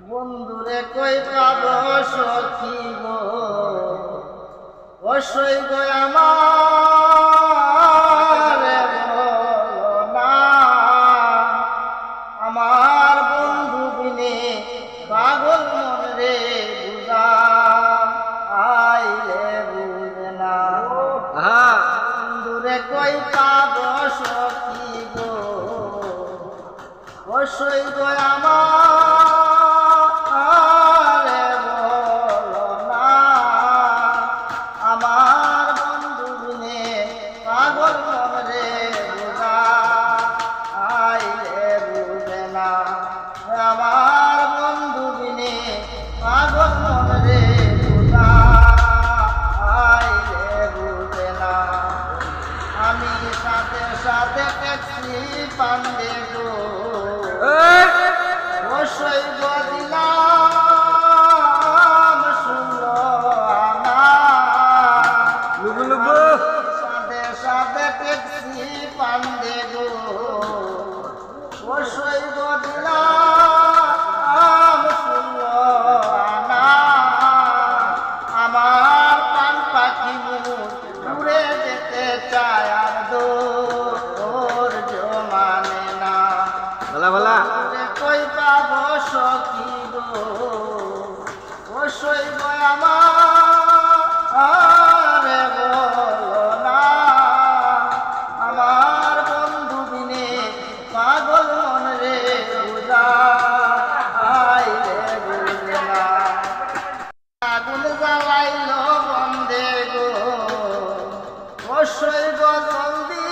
বন্ধুরে কই পাব সখী গো অসই গো আমার বলো না আমার বন্ধু বিনে পাগল মন রে বুঝা আইলে বুঝে না বন্ধুরে কই পাব সখী গো অসই গো আমার বলো না আমার বন্ধু বিনে পাগল মন রে বুঝা আইলে বুঝে না আমার বন্ধু বিনে পাগল মন রে বুঝা আইলে বুঝে না আমি সাথে সাথে ট্যাক্সি পান্ডে গো অবশ্যই বদিলাম শুনলো আমার সাথে সাথে ট্যাক্সি পান্ডে গো অবশ্যই বদিলাম শুনলো আমার পান পাখি উড়ে যেতে চায় আর ধৈর্য মানে না ভালা ভালা কই পাব সখী গো অসই গো আমার বলো না আমার বন্ধু বিনে পাগল মন রে বুঝা আইলে বুঝে না আগুন জ্বালাইল বন্ধে গো অসই গো জলদি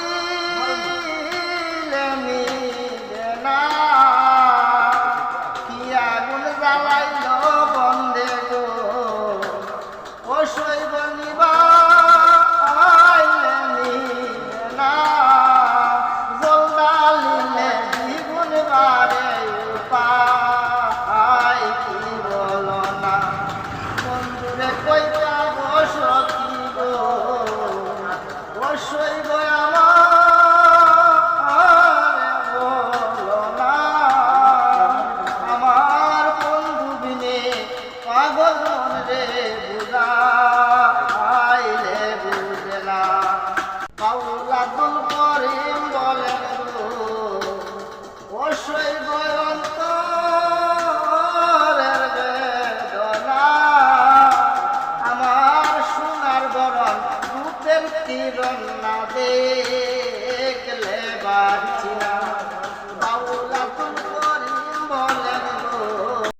নিবে না কি আগুন জ্বালাইল